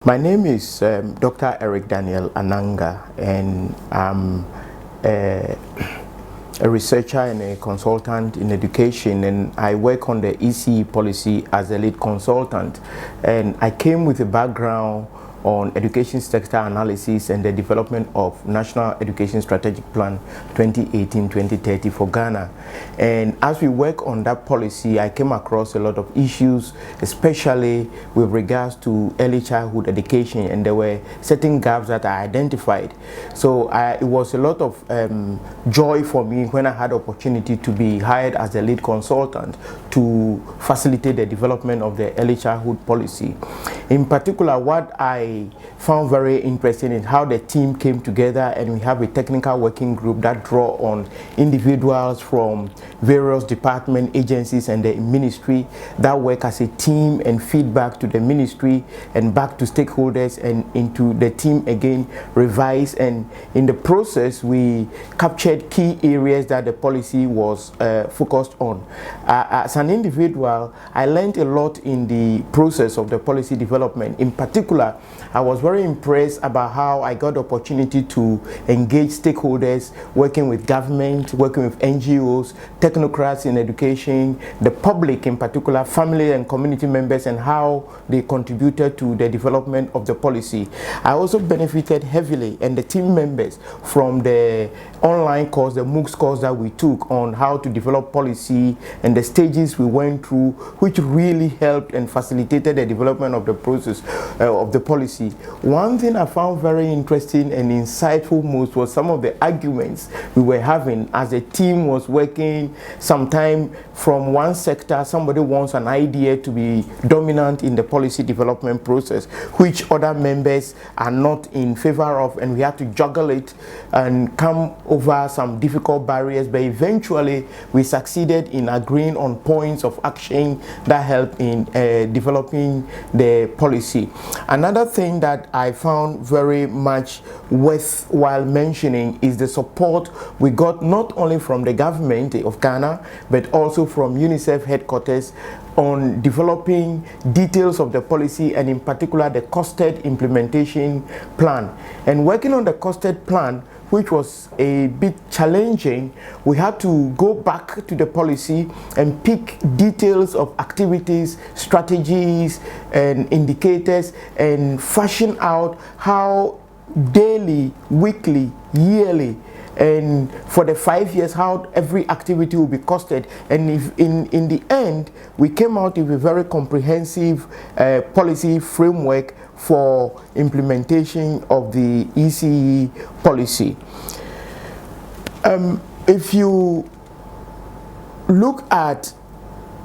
My name is Dr. Eric Daniel Ananga, and I'm a researcher and a consultant in education, and I work on the ECE policy as a lead consultant. And I came with a background on education sector analysis and the development of National Education Strategic Plan 2018-2030 for Ghana. And as we work on that policy, I came across a lot of issues, especially with regards to early childhood education, and there were certain gaps that I identified. So it was a lot of joy for me when I had opportunity to be hired as a lead consultant to facilitate the development of the early childhood policy. In particular, what I found very interesting is how the team came together, and we have a technical working group that draw on individuals from various department agencies and the ministry that work as a team and feedback to the ministry and back to stakeholders and into the team again, revise, and in the process we captured key areas that the policy was focused on. As an individual, I learned a lot in the process of the policy development. In particular, I was very impressed about how I got the opportunity to engage stakeholders, working with government, working with NGOs, technocrats in education, the public in particular, family and community members, and how they contributed to the development of the policy. I also benefited heavily, and the team members, from the online course, the MOOCs course that we took on how to develop policy and the stages we went through, which really helped and facilitated the development of the process of the policy. One thing I found very interesting and insightful most was some of the arguments we were having as a team was working. Sometime from one sector, somebody wants an idea to be dominant in the policy development process, which other members are not in favor of, and we had to juggle it and come over some difficult barriers, but eventually we succeeded in agreeing on points of action that helped in developing the policy. Another thing that I found very much worthwhile mentioning is the support we got not only from the government of Ghana, but also from UNICEF headquarters on developing details of the policy, and in particular the costed implementation plan. And working on the costed plan, which was a bit challenging, we had to go back to the policy and pick details of activities, strategies, and indicators, and fashion out how daily, weekly, yearly, and for the 5 years, how every activity will be costed. And if in the end, we came out with a very comprehensive policy framework for implementation of the ECE policy. If you look at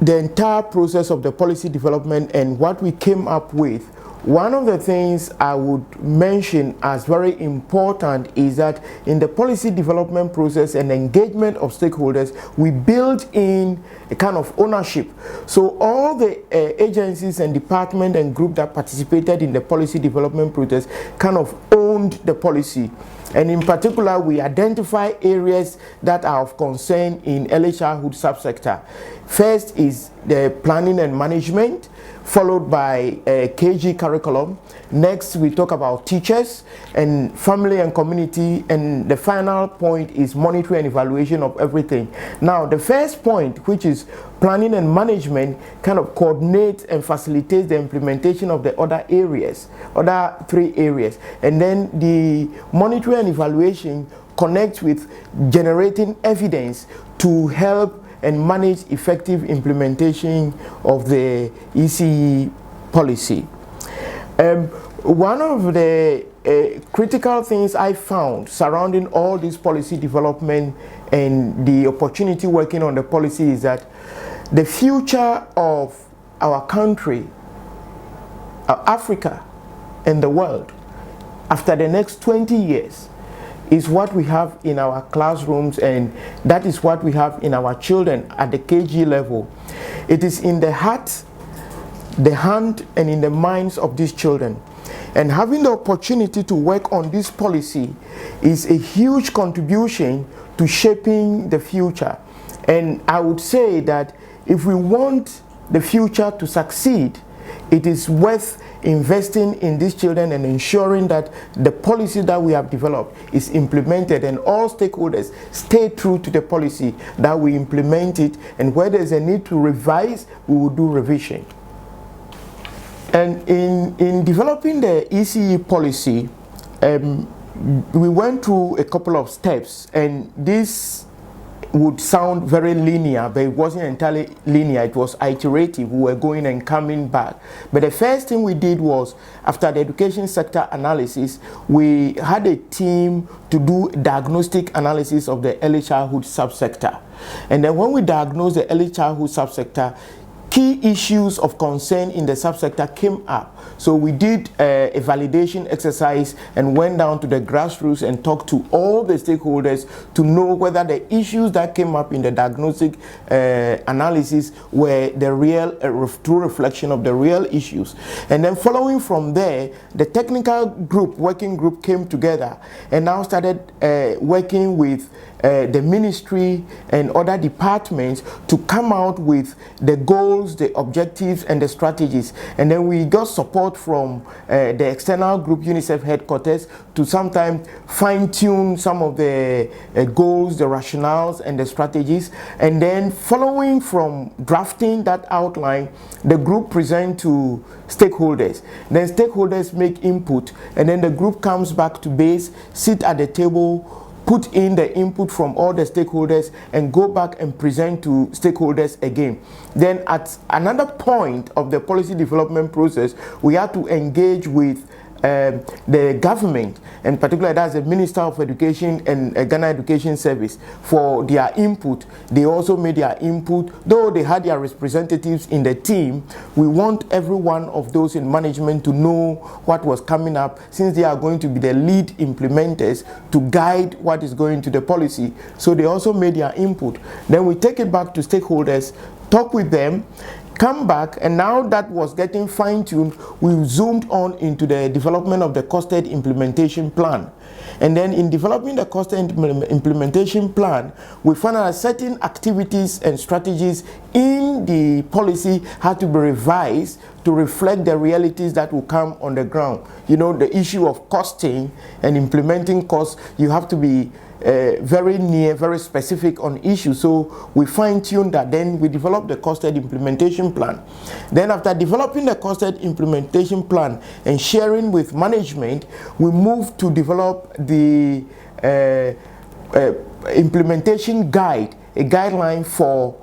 the entire process of the policy development and what we came up with, one of the things I would mention as very important is that in the policy development process and engagement of stakeholders, we built in a kind of ownership. So all the agencies and departments and groups that participated in the policy development process kind of owned the policy. And in particular, we identify areas that are of concern in early childhood subsector. First is the planning and management, followed by KG curriculum. Next, we talk about teachers and family and community, and the final point is monitoring and evaluation of everything. Now, the first point, which is planning and management, kind of coordinates and facilitates the implementation of the other areas, other 3 areas. And then the monitoring and evaluation connects with generating evidence to help and manage effective implementation of the ECE policy. One of the critical things I found surrounding all this policy development and the opportunity working on the policy is that the future of our country, Africa, and the world after the next 20 years is what we have in our classrooms, and that is what we have in our children at the KG level. It is in the heart, the hand, and in the minds of these children. And having the opportunity to work on this policy is a huge contribution to shaping the future. And I would say that if we want the future to succeed, it is worth investing in these children and ensuring that the policy that we have developed is implemented, and all stakeholders stay true to the policy, that we implement it, and where there's a need to revise, we will do revision. And in developing the ECE policy, we went through a couple of steps, and this would sound very linear, but it wasn't entirely linear. It was iterative. We were going and coming back. But the first thing we did was, after the education sector analysis, we had a team to do diagnostic analysis of the early childhood subsector. And then when we diagnosed the early childhood subsector, key issues of concern in the subsector came up. So we did a validation exercise and went down to the grassroots and talked to all the stakeholders to know whether the issues that came up in the diagnostic analysis were the real, true reflection of the real issues. And then following from there, the technical group, working group, came together and now started working with the ministry and other departments to come out with the goals, the objectives, and the strategies. And then we got support from the external group, UNICEF headquarters, to sometimes fine-tune some of the goals, the rationales, and the strategies. And then following from drafting that outline, the group present to stakeholders. Then stakeholders make input, and then the group comes back to base, sit at the table, put in the input from all the stakeholders, and go back and present to stakeholders again. Then at another point of the policy development process, we had to engage with the government, and particularly that's the Minister of Education and Ghana Education Service, for their input. They also made their input, though they had their representatives in the team. We want every one of those in management to know what was coming up, since they are going to be the lead implementers to guide what is going to the policy. So they also made their input. Then we take it back to stakeholders, talk with them, come back, and now that was getting fine-tuned, we zoomed on into the development of the costed implementation plan. And then in developing the costed implementation plan, we found that certain activities and strategies in the policy had to be revised to reflect the realities that will come on the ground. You know, the issue of costing and implementing costs, you have to be very specific on issues. So we fine-tuned that. Then we developed the costed implementation plan. Then after developing the costed implementation plan and sharing with management, we moved to develop the implementation guide, a guideline for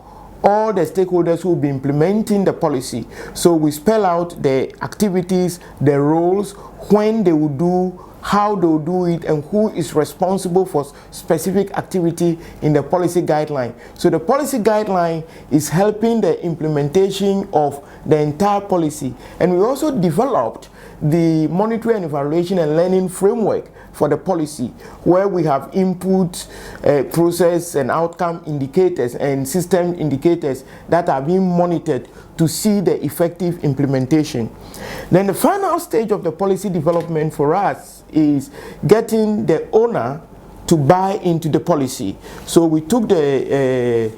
all the stakeholders who will be implementing the policy. So we spell out the activities, the roles, when they will do, how they'll do it, and who is responsible for specific activity in the policy guideline. So the policy guideline is helping the implementation of the entire policy. And we also developed the monitoring and evaluation and learning framework for the policy, where we have input, process and outcome indicators and system indicators that are being monitored to see the effective implementation. Then the final stage of the policy development for us is getting the owner to buy into the policy. So we took the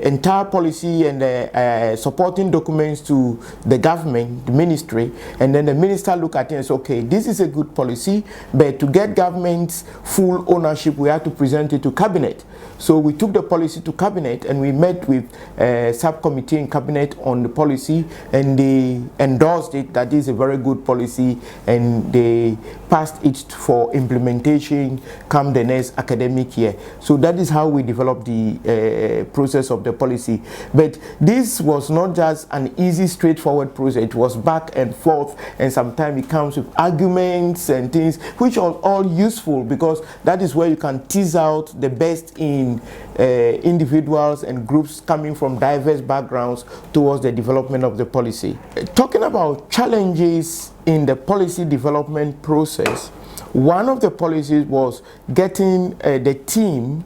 entire policy and the supporting documents to the government, the ministry, and then the minister looked at it and said, okay, this is a good policy, but to get government's full ownership, we have to present it to cabinet. So we took the policy to cabinet, and we met with a subcommittee in cabinet on the policy, and they endorsed it that this is a very good policy, and they passed it for implementation come the next academic year. So that is how we developed the process of the policy. But this was not just an easy, straightforward process. It was back and forth, and sometimes it comes with arguments and things, which are all useful, because that is where you can tease out the best in individuals and groups coming from diverse backgrounds towards the development of the policy. Talking about challenges in the policy development process, one of the policies was getting the team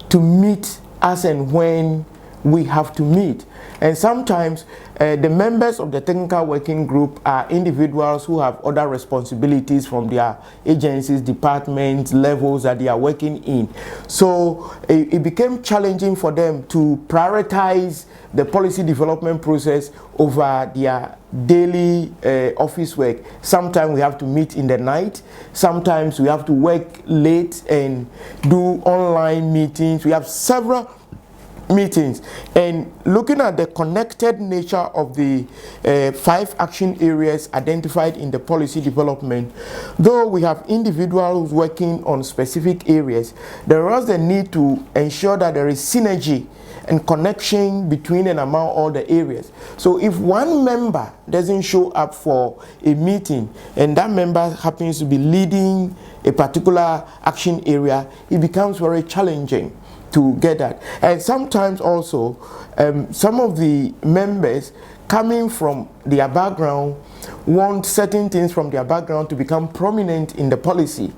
to meet as and when we have to meet. And sometimes the members of the technical working group are individuals who have other responsibilities from their agencies, departments, levels that they are working in. So it became challenging for them to prioritize the policy development process over their daily office work. Sometimes we have to meet in the night. Sometimes we have to work late and do online meetings. We have several meetings, and looking at the connected nature of the 5 action areas identified in the policy development, though we have individuals working on specific areas, there is the need to ensure that there is synergy and connection between and among all the areas. So if one member doesn't show up for a meeting and that member happens to be leading a particular action area, it becomes very challenging to get that. And sometimes also some of the members coming from their background want certain things from their background to become prominent in the policy,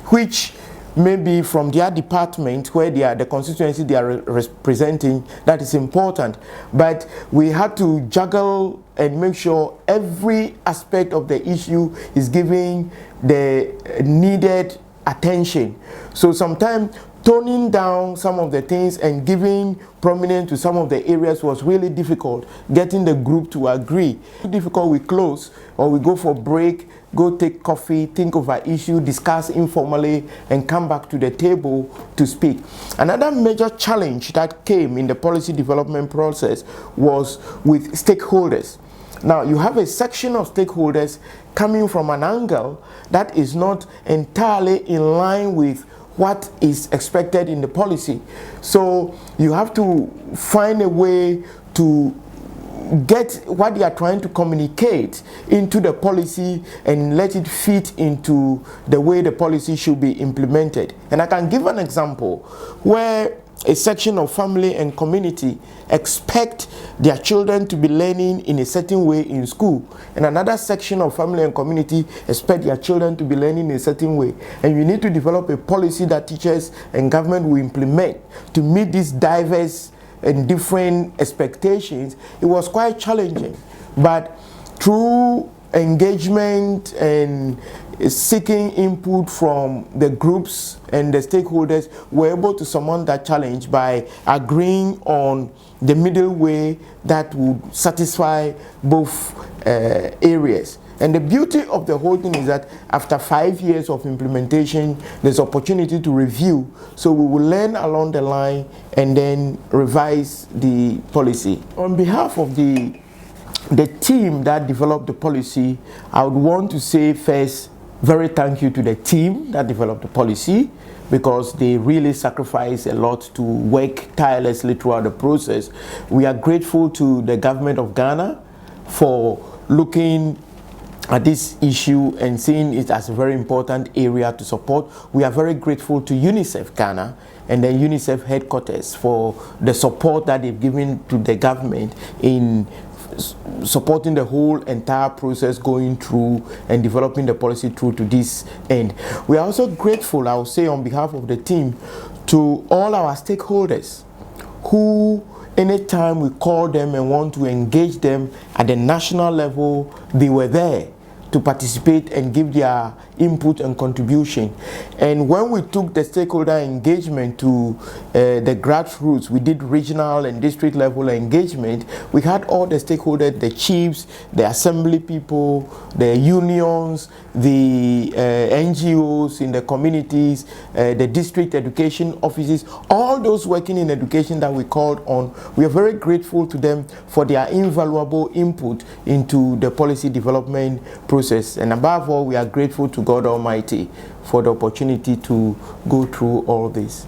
which maybe from their department where they are the constituency they are representing, that is important. But we had to juggle and make sure every aspect of the issue is giving the needed attention. So sometimes toning down some of the things and giving prominence to some of the areas was really difficult. Getting the group to agree. Difficult, we close or we go for break, go take coffee, think of an issue, discuss informally, and come back to the table to speak. Another major challenge that came in the policy development process was with stakeholders. Now, you have a section of stakeholders coming from an angle that is not entirely in line with what is expected in the policy. So you have to find a way to get what they are trying to communicate into the policy and let it fit into the way the policy should be implemented. And I can give an example where a section of family and community expect their children to be learning in a certain way in school, and another section of family and community expect their children to be learning in a certain way. And you need to develop a policy that teachers and government will implement to meet these diverse and different expectations. It was quite challenging, but through engagement and seeking input from the groups and the stakeholders, we're able to surmount that challenge by agreeing on the middle way that would satisfy both areas. And the beauty of the whole thing is that after 5 years of implementation, there's opportunity to review. So we will learn along the line and then revise the policy. On behalf of the team that developed the policy, I would want to say first, very thank you to the team that developed the policy, because they really sacrificed a lot to work tirelessly throughout the process. We are grateful to the government of Ghana for looking at this issue and seeing it as a very important area to support. We are very grateful to UNICEF Ghana and the UNICEF headquarters for the support that they've given to the government in supporting the whole entire process going through and developing the policy through to this end. We are also grateful, I will say on behalf of the team, to all our stakeholders who, anytime we call them and want to engage them at the national level, they were there to participate and give their input and contribution. And when we took the stakeholder engagement to the grassroots, we did regional and district level engagement. We had all the stakeholders, the chiefs, the assembly people, the unions, the NGOs in the communities, the district education offices, all those working in education that we called on. We are very grateful to them for their invaluable input into the policy development process. And above all, we are grateful to God Almighty for the opportunity to go through all this.